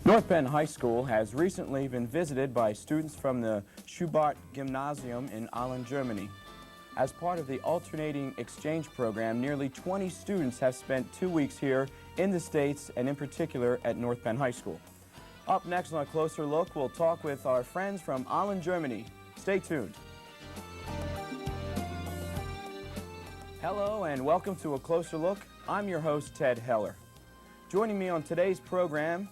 North Penn High School has recently been visited by students from the Schubert Gymnasium in Aalen, Germany. As part of the alternating exchange program, nearly 20 students have spent 2 weeks here in the States and in particular at North Penn High School. Up next on A Closer Look, we'll talk with our friends from Aalen, Germany. Stay tuned. Hello and welcome to A Closer Look. I'm your host, Ted Heller. Joining me on today's program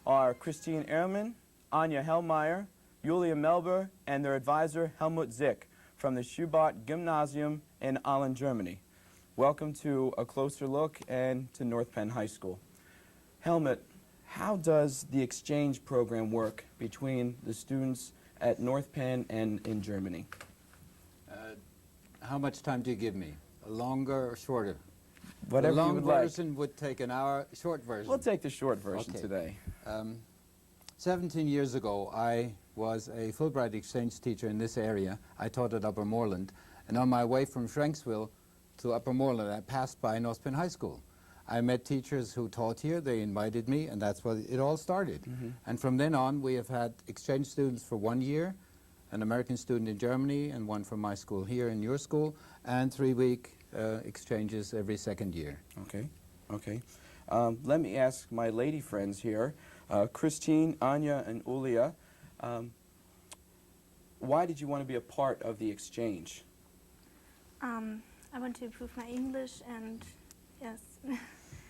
are Christine Ehrman, Anja Hellmeyer, Julia Melber, and their advisor Helmut Zick from the Schubert Gymnasium in Aalen, Germany. Welcome to A Closer Look and to North Penn High School. Helmut, how does the exchange program work between the students at North Penn and in Germany? How much time do you give me? Longer or shorter? Whatever the you long would like. version would take an hour, short version. We'll take the short version Okay. today. 17 years ago, I was a Fulbright exchange teacher in this area. I taught at Upper Moreland, and on my way from Shranksville to Upper Moreland, I passed by North Penn High School. I met teachers who taught here, they invited me, and that's where it all started. And from then on, we have had exchange students for 1 year, an American student in Germany, and one from my school here in your school, and 3-week exchanges every second year. Okay, okay. Let me ask my lady friends here, Christine, Anja, and Julia, why did you want to be a part of the exchange? I want to improve my English and yes.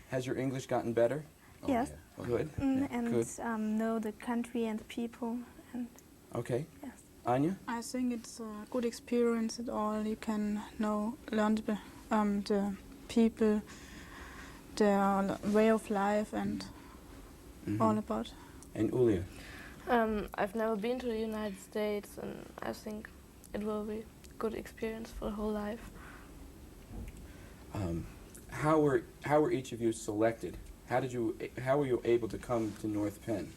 Has your English gotten better? Oh, Yes. yeah. Good. And Good. know the country and the people and Okay. yes. Anja? I think it's a good experience at all. You can learn the people, their way of life, and all about. And Julia? I've never been to the United States, and I think it will be a good experience for the whole life. How were each of you selected? How were you able to come to North Penn?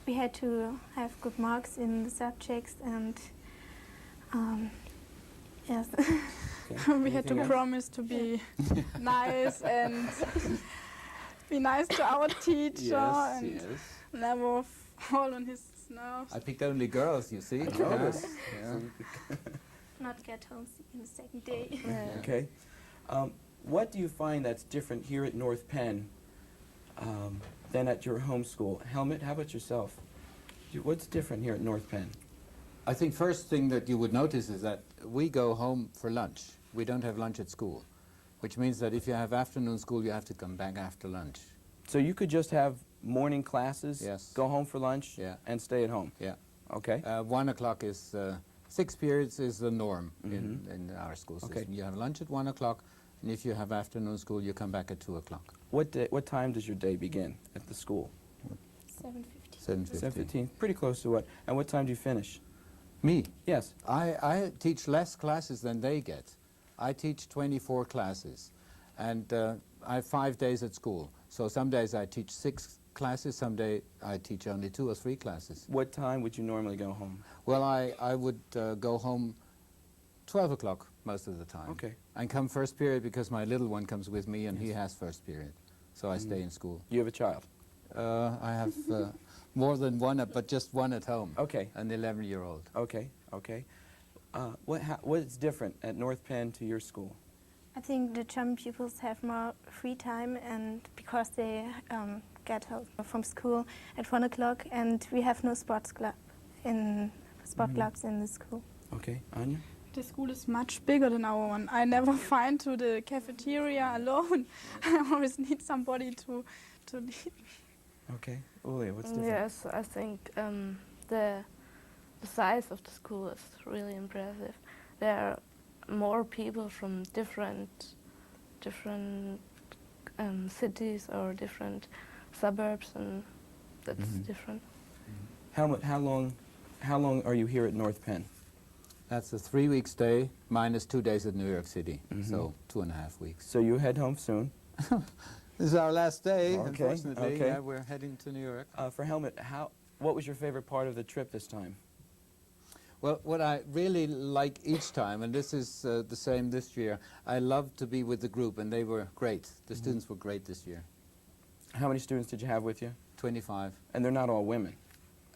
We had to have good marks in the subjects and yes. Okay. We had to Anything else? promise to be nice and be nice to our teacher and Yes. never fall on his nerves. I picked only girls, you see. Girls. Yeah. Not get home in the second day. Okay. What do you find that's different here at North Penn than at your home school? Helmut, how about yourself? What's different here at North Penn? I think first thing that you would notice is that we go home for lunch. We don't have lunch at school, which means that if you have afternoon school, you have to come back after lunch. So you could just have morning classes, Yes. go home for lunch, Yeah. and stay at home? Yeah. Okay. 1 o'clock is, 6 periods is the norm in our school system. Okay. You have lunch at 1 o'clock, and if you have afternoon school, you come back at 2 o'clock. What time does your day begin at the school? 7:50. 7:50. 7:15. Pretty close to what? And what time do you finish? Me? Yes. I teach less classes than they get. I teach 24 classes, and I have 5 days at school. So some days I teach 6 classes, some days I teach only 2 or 3 classes. What time would you normally go home? Well, I would go home 12 o'clock most of the time. Okay. And come first period because my little one comes with me and he has first period. So I stay in school. You have a child? I have more than one, but just one at home. Okay. An 11-year-old. Okay. Okay. What is different at North Penn to your school? I think the German pupils have more free time and because they get home from school at 1 o'clock and we have no sports clubs in the school. Okay. Anja? The school is much bigger than our one. I never find to the cafeteria alone. I always need somebody to lead. Okay. Julia, what's different? Yes, I think the size of the school is really impressive. There are more people from different cities or different suburbs, and that's different. Helmut, how long are you here at North Penn? That's a 3-week stay minus 2 days at New York City. So 2.5 weeks. So you head home soon. This is our last day, Okay, unfortunately. okay. Yeah, we're heading to New York. For Helmut, what was your favorite part of the trip this time? Well, what I really like each time, and this is the same this year, I love to be with the group, and they were great. The students were great this year. How many students did you have with you? 25. And they're not all women.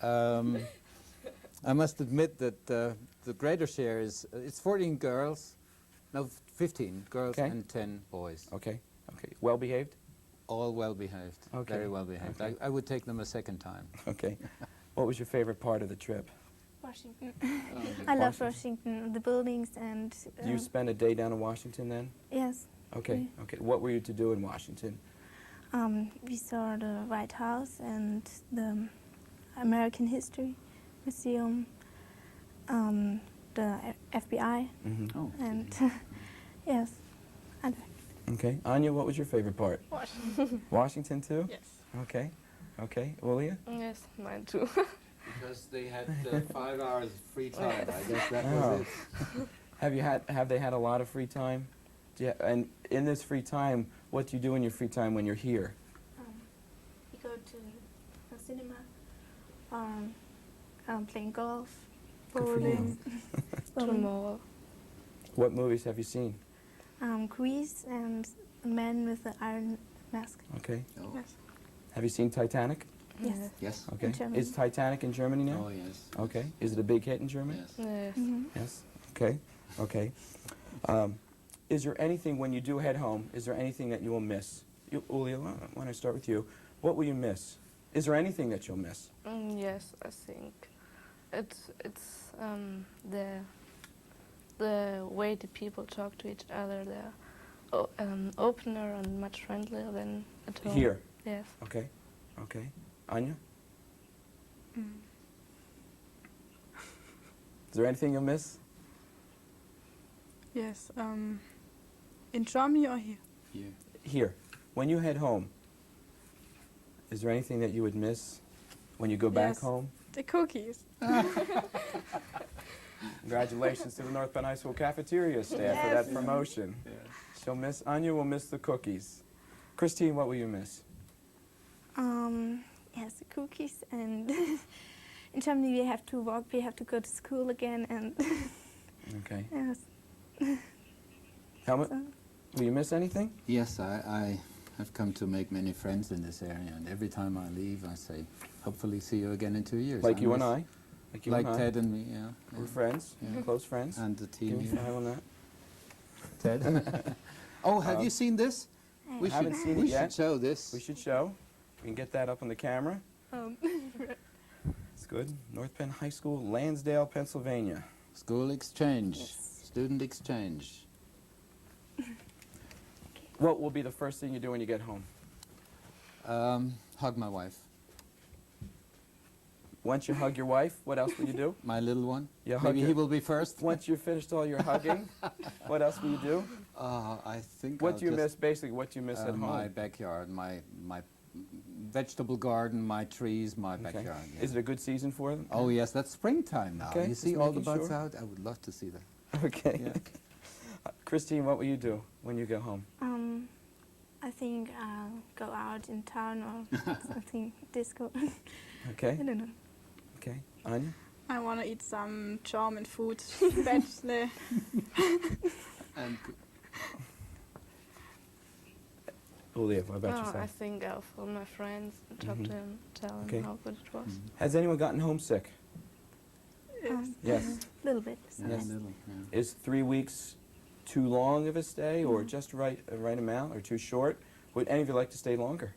I must admit that the greater share is, it's 14 girls, no, 15 girls Okay. and 10 boys. Okay. Okay. Well behaved? All well behaved, Okay. very well behaved. Okay. I would take them a second time. Okay. What was your favorite part of the trip? Washington. I love Washington, the buildings and... Do you spend a day down in Washington then? yes. Okay. Okay. What were you to do in Washington? We saw the White House and the American History Museum, the FBI, Mm-hmm. Oh. and yes, and Okay. Anya, what was your favorite part? Washington. Washington too? Yes. Okay. Okay. Julia? Yes, mine too. Because they had 5 hours free time, I guess that Oh. was it. Have they had a lot of free time? And in this free time, what do you do in your free time when you're here? we go to the cinema, playing golf, Good for you. bowling, Tomorrow. What movies have you seen? Grease and the Man with the Iron Mask. Okay. Oh. Yes. Have you seen Titanic? Yes. Yes. Okay. Germany. Is Titanic in Germany now? Oh, yes. Okay. Is it a big hit in Germany? Yes. Yes. Mhm. Yes. Okay. Okay. Is there anything, when you do head home, is there anything that you will miss? Julia, why don't I start with you? What will you miss? Is there anything that you'll miss? Yes, I think it's the way the people talk to each other. They're opener and much friendlier than at home. Here. Yes. Okay. Okay. Anya? Is there anything you'll miss? Yes. In Germany or here? Here. Here. When you head home, is there anything that you would miss when you go back Yes. home? The cookies. Congratulations to the North Bend High School cafeteria staff for that promotion. She'll miss, Anya will miss the cookies. Christine, what will you miss? Yes, the cookies, and in Germany we have to walk, we have to go to school again, and Okay. yes. Helmut, So, will you miss anything? Yes, I have come to make many friends in this area, and every time I leave, I say, hopefully see you again in 2 years. Like you and miss- I? Like you Like and I? Ted and me, yeah. We're friends, Yeah. close friends. And the Give team me here. 5 on that. Ted. Oh, have you seen this? We Haven't should, seen we it yet. should show this. We should show. We can get that up on the camera. It's good. North Penn High School, Lansdale, Pennsylvania. School exchange, Yes. student exchange. What will be the first thing you do when you get home? Hug my wife. Once you hug your wife, what else will you do? My little one. You hug Maybe her. he will be first. Once you've finished all your hugging, what else will you do? I think What I'll do you just, miss, basically, what do you miss at my home? backyard, my vegetable garden, my trees, my Okay. backyard. yeah. Is it a good season for them? Oh yes, that's springtime now. Okay, You see just all the making buds sure. out? I would love to see that. Okay. Yeah. Christine, what will you do when you go home? I think I'll go out in town or something, disco. Okay. I don't know. Okay. Anya? I want to eat some German food, Spätzle. And Julia, what about I yourself? think I'll phone my friends and talk Mhm. to them, tell them Okay. how good it was. Has anyone gotten homesick? Yes. Yes. A little bit. yeah, Yes. little, yeah. Is 3 weeks too long of a stay, or just right amount, or too short? Would any of you like to stay longer?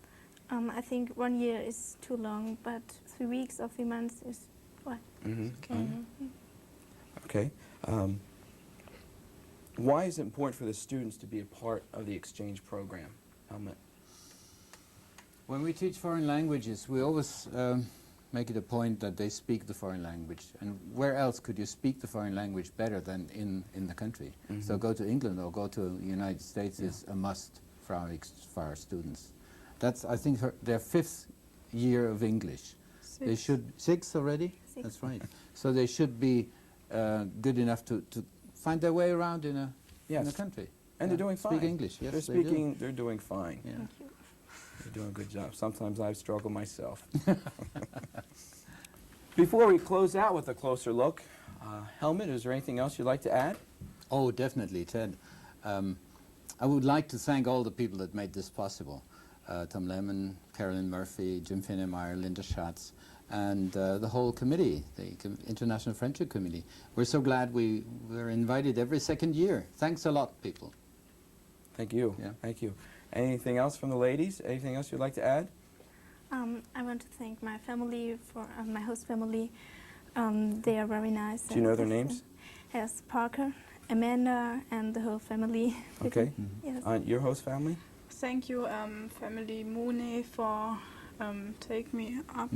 I think 1 year is too long, but 3 weeks or 3 months is what? Mm-hmm. Mhm. Okay. Why is it important for the students to be a part of the exchange program? Helmut? When we teach foreign languages, we always make it a point that they speak the foreign language. And where else could you speak the foreign language better than in the country? So Mhm. go to England or go to the United States is a must for our students. That's, I think, their 5th year of English. They should, 6 already? 6. That's right. So they should be good enough to find their way around in a Yes. country. And they're doing fine. Speak English, yes, They're they do. speaking, they're doing fine. Yeah. Thank you. They're doing a good job. Sometimes I've struggled myself. Before we close out with a closer look, Helmut, is there anything else you'd like to add? Oh, definitely, Ted. I would like to thank all the people that made this possible. Tom Lemon, Carolyn Murphy, Jim Finnemeyer, Linda Schatz, and the whole committee, the International Friendship Committee. We're so glad we were invited every second year. Thanks a lot, people. Thank you. Yeah. Thank you. Anything else from the ladies? Anything else you'd like to add? I want to thank my family, for my host family. They are very nice. Do you know their names? Yes, Parker, Amanda, and the whole family. Okay. Yes. Your host family? Thank you, family Mooney, for take me up.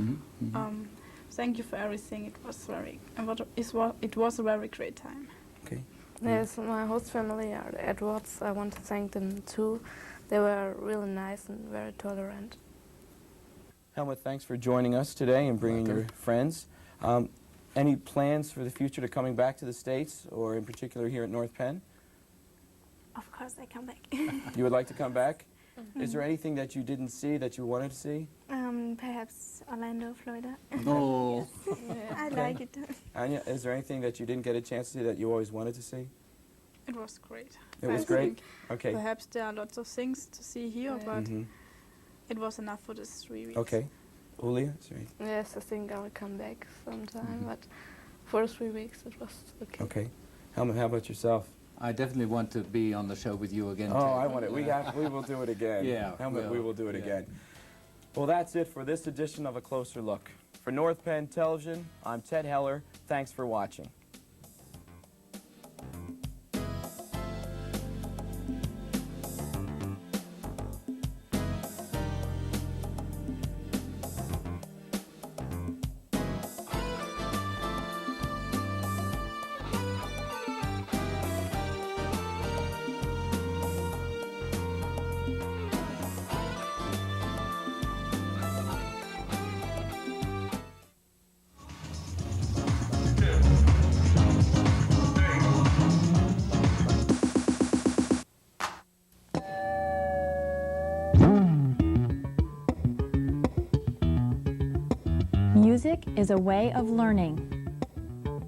Thank you for everything. It was a very great time. Okay. Yes, my host family are the Edwards. I want to thank them too. They were really nice and very tolerant. Helmut, thanks for joining us today and bringing your friends. Any plans for the future to coming back to the States, or in particular here at North Penn? Of course, I come back. You would like to come back? Is there anything that you didn't see that you wanted to see? Perhaps Orlando, Florida. Oh. I like it. Anya, is there anything that you didn't get a chance to see that you always wanted to see? It was great. It was I great? think Okay. Perhaps there are lots of things to see here, but Mhm. it was enough for these 3 weeks. Okay. Julia, is there anything? Yes, I think I will come back sometime, but for 3 weeks it was okay. Okay. Helmut, how about yourself? I definitely want to be on the show with you again. Oh, Ted. I want it. We will do it again. Yeah, Helmut, we will do it yeah. again. Well, that's it for this edition of A Closer Look. For North Penn Television, I'm Ted Heller. Thanks for watching. Music is a way of learning,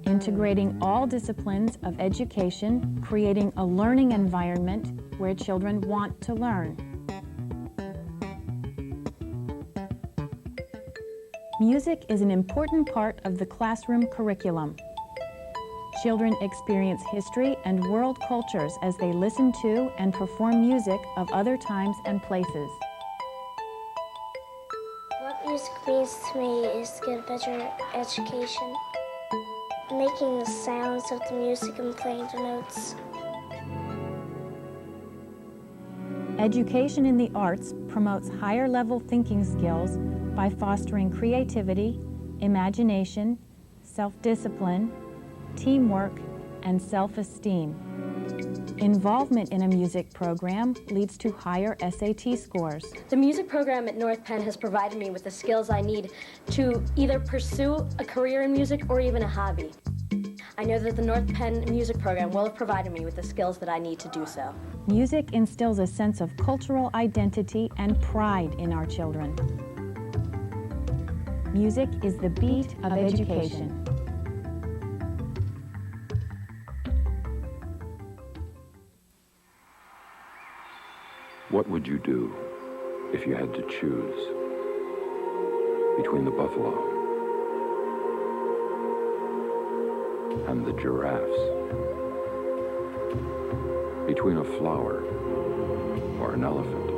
integrating all disciplines of education, creating a learning environment where children want to learn. Music is an important part of the classroom curriculum. Children experience history and world cultures as they listen to and perform music of other times and places. What music means to me is to get a better education. Making the sounds of the music and playing the notes. Education in the arts promotes higher-level thinking skills by fostering creativity, imagination, self-discipline, teamwork, and self-esteem. Involvement in a music program leads to higher SAT scores. The music program at North Penn has provided me with the skills I need to either pursue a career in music or even a hobby. I know that the North Penn music program will have provided me with the skills that I need to do so. Music instills a sense of cultural identity and pride in our children. Music is the beat of education. What would you do if you had to choose between the buffalo and the giraffes? Between a flower or an elephant?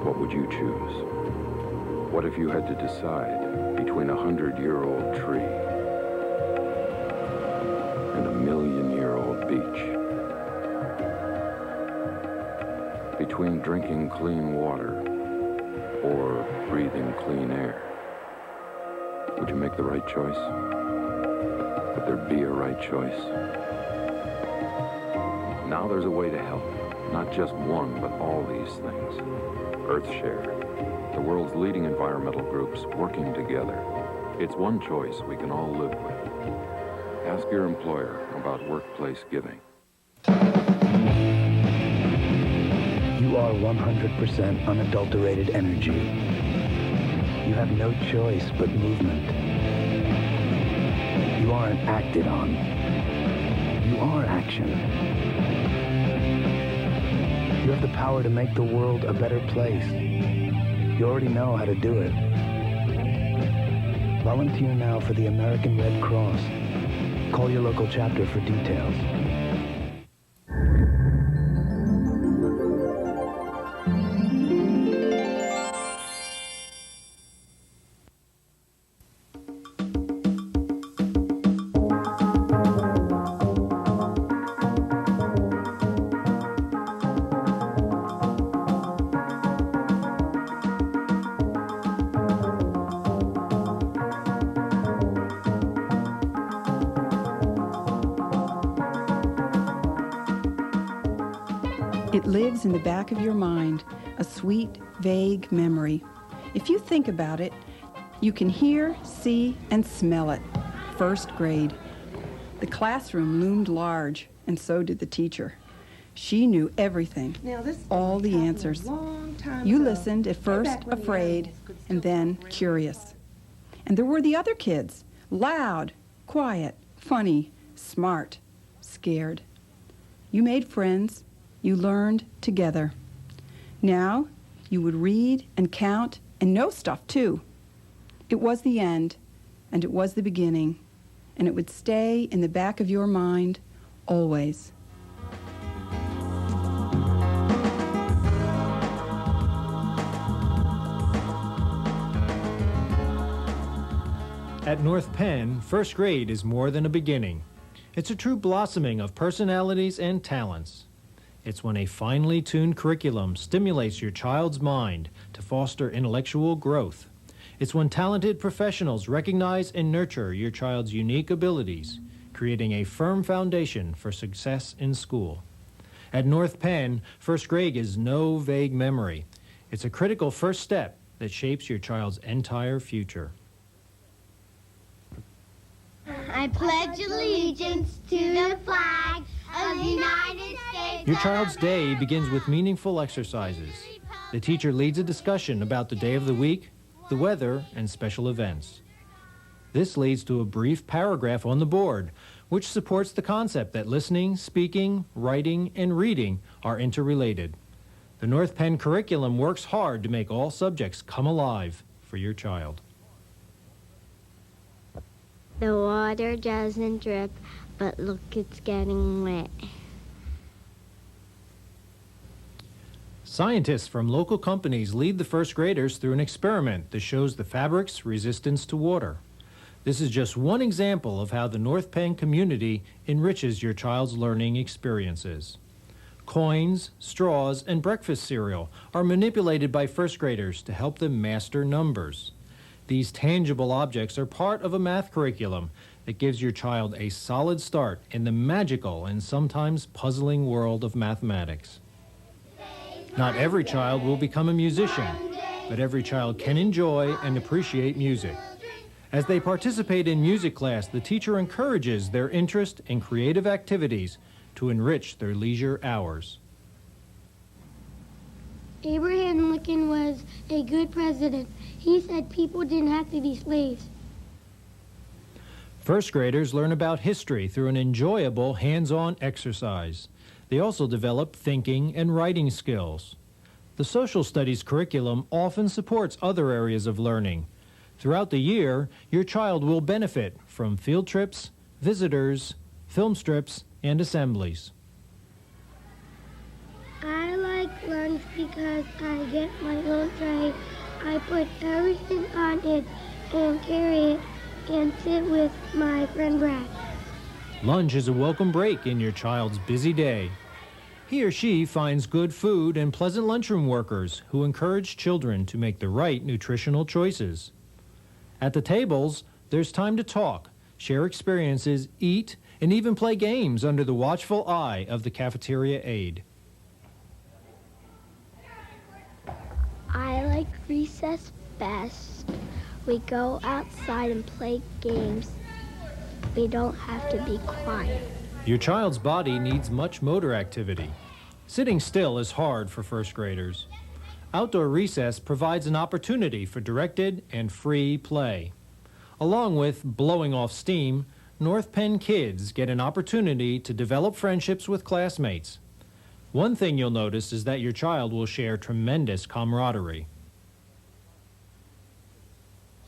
What would you choose? What if you had to decide between a 100-year-old tree and a 1,000,000-year-old beach? Between drinking clean water or breathing clean air? Would you make the right choice? Would there be a right choice? Now there's a way to help. Not just one, but all these things. EarthShare, the world's leading environmental groups working together. It's one choice we can all live with. Ask your employer about workplace giving. You are 100% unadulterated energy. You have no choice but movement. You aren't acted on. You are action. You have the power to make the world a better place. You already know how to do it. Volunteer now for the American Red Cross. Call your local chapter for details. It lives in the back of your mind, a sweet, vague memory. If you think about it, you can hear, see, and smell it. First grade. The classroom loomed large, and so did the teacher. She knew everything, all the answers. You listened, at first afraid, and then curious. And there were the other kids, loud, quiet, funny, smart, scared. You made friends. You learned together. Now, you would read and count and know stuff, too. It was the end, and it was the beginning, and it would stay in the back of your mind always. At North Penn, first grade is more than a beginning. It's a true blossoming of personalities and talents. It's when a finely tuned curriculum stimulates your child's mind to foster intellectual growth. It's when talented professionals recognize and nurture your child's unique abilities, creating a firm foundation for success in school. At North Penn, first grade is no vague memory. It's a critical first step that shapes your child's entire future. I pledge allegiance to the flag of the United States. Your child's day begins with meaningful exercises. The teacher leads a discussion about the day of the week, the weather, and special events. This leads to a brief paragraph on the board, which supports the concept that listening, speaking, writing, and reading are interrelated. The North Penn curriculum works hard to make all subjects come alive for your child. The water doesn't drip, but look, it's getting wet. Scientists from local companies lead the first graders through an experiment that shows the fabric's resistance to water. This is just one example of how the North Penn community enriches your child's learning experiences. Coins, straws, and breakfast cereal are manipulated by first graders to help them master numbers. These tangible objects are part of a math curriculum that gives your child a solid start in the magical and sometimes puzzling world of mathematics. Not every child will become a musician, but every child can enjoy and appreciate music. As they participate in music class, the teacher encourages their interest in creative activities to enrich their leisure hours. Abraham Lincoln was a good president. He said people didn't have to be slaves. First graders learn about history through an enjoyable hands-on exercise. They also develop thinking and writing skills. The social studies curriculum often supports other areas of learning. Throughout the year, your child will benefit from field trips, visitors, film strips, and assemblies. I like lunch because I get my own tray. I put everything on it and carry it and sit with my friend Brad. Lunch is a welcome break in your child's busy day. He or she finds good food and pleasant lunchroom workers who encourage children to make the right nutritional choices. At the tables, there's time to talk, share experiences, eat, and even play games under the watchful eye of the cafeteria aide. I like recess best. We go outside and play games. We don't have to be quiet. Your child's body needs much motor activity. Sitting still is hard for first graders. Outdoor recess provides an opportunity for directed and free play. Along with blowing off steam, North Penn kids get an opportunity to develop friendships with classmates. One thing you'll notice is that your child will share tremendous camaraderie.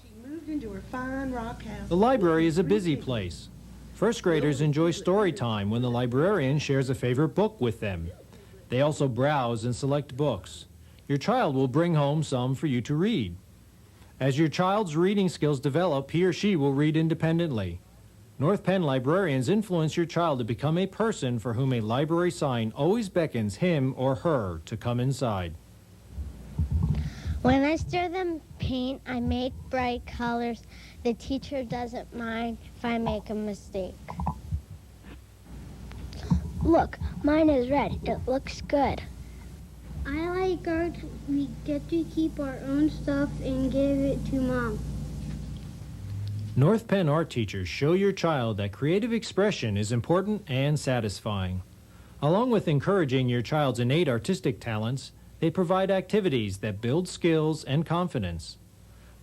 She moved into her fine rock house. The library is a busy place. First graders enjoy story time when the librarian shares a favorite book with them. They also browse and select books. Your child will bring home some for you to read. As your child's reading skills develop, he or she will read independently. North Penn librarians influence your child to become a person for whom a library sign always beckons him or her to come inside. When I stir them paint, I make bright colors. The teacher doesn't mind if I make a mistake. Look, mine is red. It looks good. I like art. We get to keep our own stuff and give it to Mom. North Penn art teachers show your child that creative expression is important and satisfying. Along with encouraging your child's innate artistic talents, they provide activities that build skills and confidence.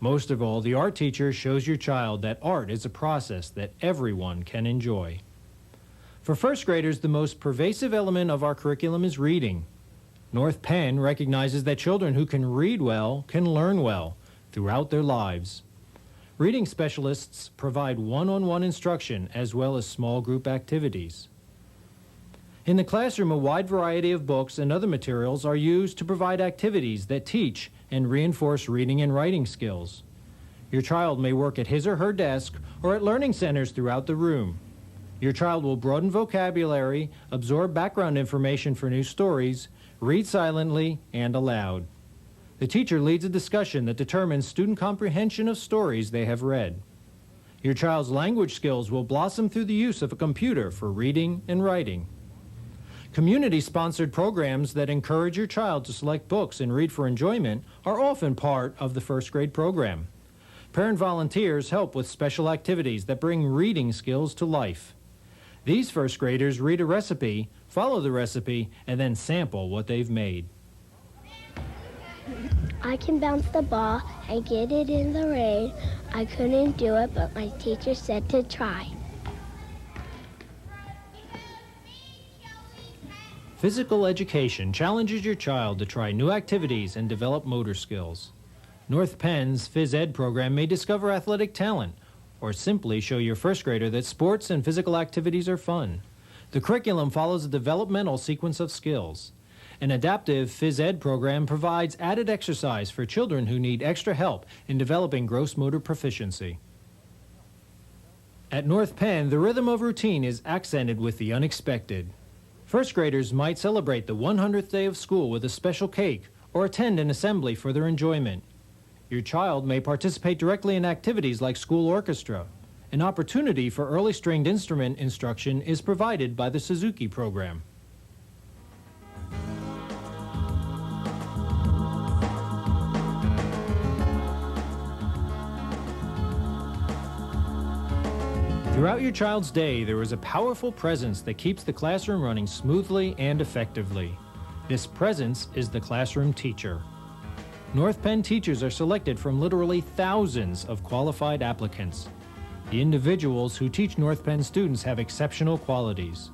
Most of all, the art teacher shows your child that art is a process that everyone can enjoy. For first graders, the most pervasive element of our curriculum is reading. North Penn recognizes that children who can read well can learn well throughout their lives. Reading specialists provide one-on-one instruction as well as small group activities. In the classroom, a wide variety of books and other materials are used to provide activities that teach and reinforce reading and writing skills. Your child may work at his or her desk or at learning centers throughout the room. Your child will broaden vocabulary, absorb background information for new stories, read silently and aloud. The teacher leads a discussion that determines student comprehension of stories they have read. Your child's language skills will blossom through the use of a computer for reading and writing. Community-sponsored programs that encourage your child to select books and read for enjoyment are often part of the first grade program. Parent volunteers help with special activities that bring reading skills to life. These first graders read a recipe, follow the recipe, and then sample what they've made. I can bounce the ball and get it in the rain. I couldn't do it, but my teacher said to try. Physical education challenges your child to try new activities and develop motor skills. North Penn's Phys Ed program may discover athletic talent, or simply show your first grader that sports and physical activities are fun. The curriculum follows a developmental sequence of skills. An adaptive Phys Ed program provides added exercise for children who need extra help in developing gross motor proficiency. At North Penn, the rhythm of routine is accented with the unexpected. First graders might celebrate the 100th day of school with a special cake or attend an assembly for their enjoyment. Your child may participate directly in activities like school orchestra. An opportunity for early stringed instrument instruction is provided by the Suzuki program. Throughout your child's day, there is a powerful presence that keeps the classroom running smoothly and effectively. This presence is the classroom teacher. North Penn teachers are selected from literally thousands of qualified applicants. The individuals who teach North Penn students have exceptional qualities.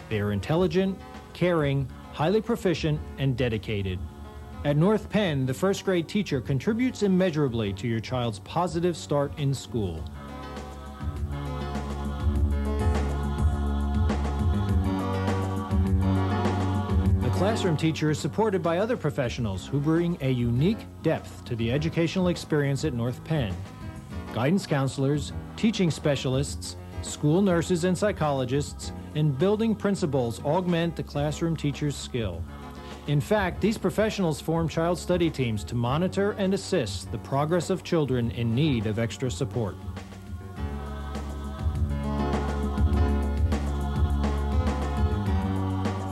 They are intelligent, caring, highly proficient, and dedicated. At North Penn, the first grade teacher contributes immeasurably to your child's positive start in school. The classroom teacher is supported by other professionals who bring a unique depth to the educational experience at North Penn. Guidance counselors, teaching specialists, school nurses and psychologists, and building principals augment the classroom teacher's skill. In fact, these professionals form child study teams to monitor and assist the progress of children in need of extra support.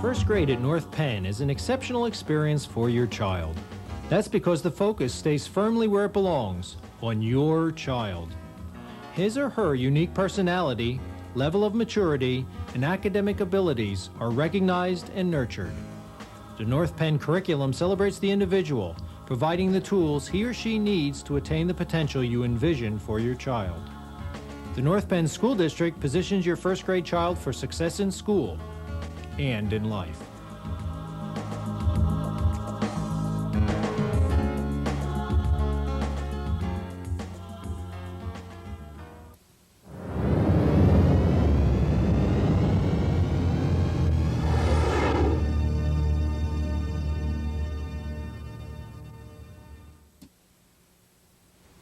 First grade at North Penn is an exceptional experience for your child. That's because the focus stays firmly where it belongs, on your child. His or her unique personality, level of maturity, and academic abilities are recognized and nurtured. The North Penn curriculum celebrates the individual, providing the tools he or she needs to attain the potential you envision for your child. The North Penn School District positions your first grade child for success in school and in life.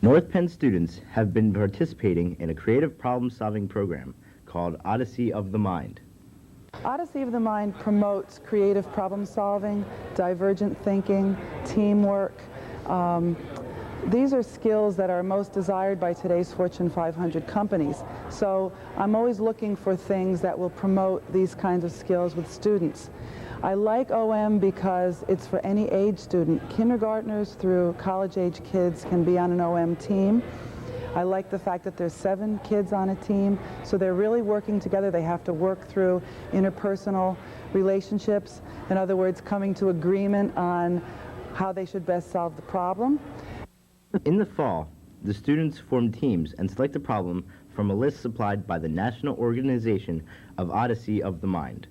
North Penn students have been participating in a creative problem-solving program called Odyssey of the Mind. Odyssey of the Mind promotes creative problem-solving, divergent thinking, teamwork. These are skills that are most desired by today's Fortune 500 companies. So I'm always looking for things that will promote these kinds of skills with students. I like OM because it's for any age student. Kindergartners through college-age kids can be on an OM team. I like the fact that there's 7 kids on a team, so they're really working together. They have to work through interpersonal relationships. In other words, coming to agreement on how they should best solve the problem. In the fall, the students form teams and select a problem from a list supplied by the National Organization of Odyssey of the Mind.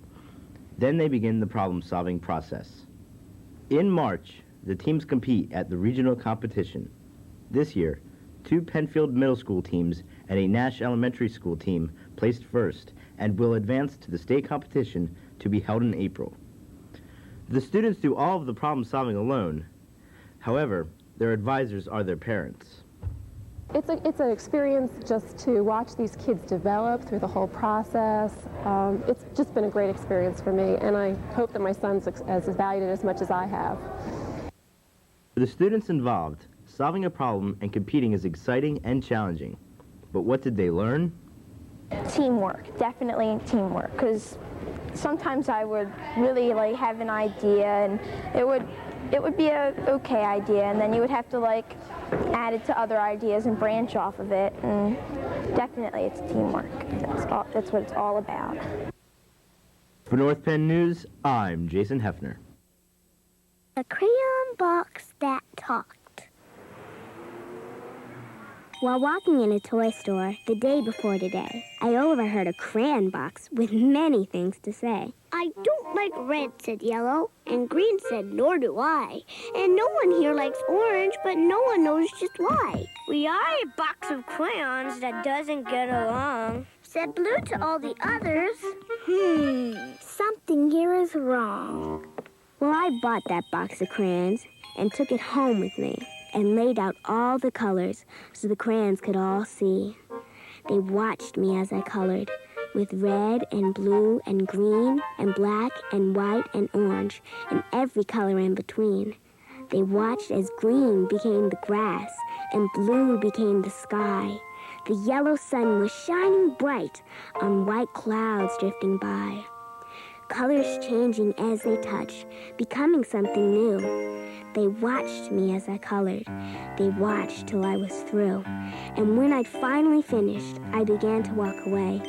Then they begin the problem-solving process. In March, the teams compete at the regional competition. This year, 2 Penfield Middle School teams and a Nash Elementary School team placed first and will advance to the state competition to be held in April. The students do all of the problem-solving alone. However, their advisors are their parents. It's an experience just to watch these kids develop through the whole process. It's just been a great experience for me, and I hope that my son's as valued it as much as I have. For the students involved, solving a problem and competing is exciting and challenging. But what did they learn? Teamwork, definitely teamwork, because sometimes I would really have an idea and it would be a okay idea, and then you would have to add it to other ideas and branch off of it, and definitely it's teamwork. That's what it's all about. For North Penn News, I'm Jason Hefner. A crayon box that talked. While walking in a toy store the day before today, I overheard a crayon box with many things to say. I don't like red, said Yellow, and Green said, nor do I. And no one here likes orange, but no one knows just why. We are a box of crayons that doesn't get along, said Blue to all the others. Something here is wrong. Well, I bought that box of crayons and took it home with me and laid out all the colors so the crayons could all see. They watched me as I colored, with red and blue and green and black and white and orange and every color in between. They watched as green became the grass and blue became the sky. The yellow sun was shining bright on white clouds drifting by. Colors changing as they touched, becoming something new. They watched me as I colored. They watched till I was through. And when I'd finally finished, I began to walk away.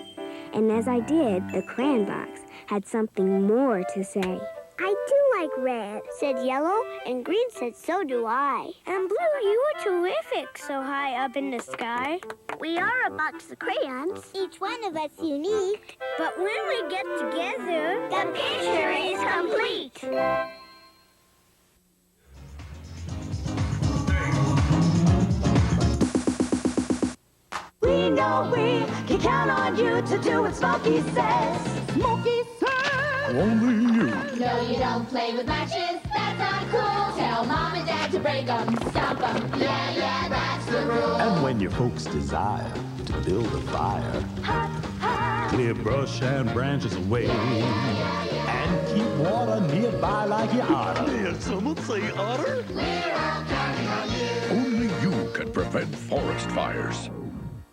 And as I did, the crayon box had something more to say. I do like red, said Yellow, and Green said, so do I. And Blue, you were terrific, so high up in the sky. We are a box of crayons, each one of us unique. But when we get together, the picture is complete. We know we can count on you to do what Smokey says. Smokey says! Only you. No, you don't play with matches, that's not cool. Tell Mom and Dad to break them, stomp them. Yeah, that's the rule. And when your folks desire to build a fire, clear brush and branches away, and keep water nearby like you oughta. Did someone say otter? We're all counting on you. Only you can prevent forest fires.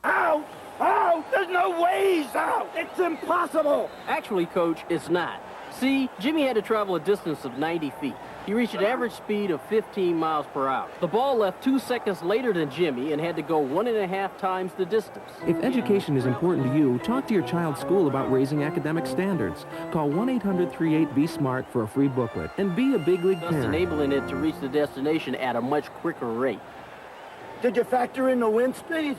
Out! Out! There's no ways out! It's impossible! Actually, Coach, it's not. See, Jimmy had to travel a distance of 90 feet. He reached an average speed of 15 miles per hour. The ball left 2 seconds later than Jimmy and had to go 1.5 times the distance. If education is important to you, talk to your child's school about raising academic standards. Call 1-800-38-BE-SMART for a free booklet and be a big league Thus parent. enabling it to reach the destination at a much quicker rate. Did you factor in the wind speed?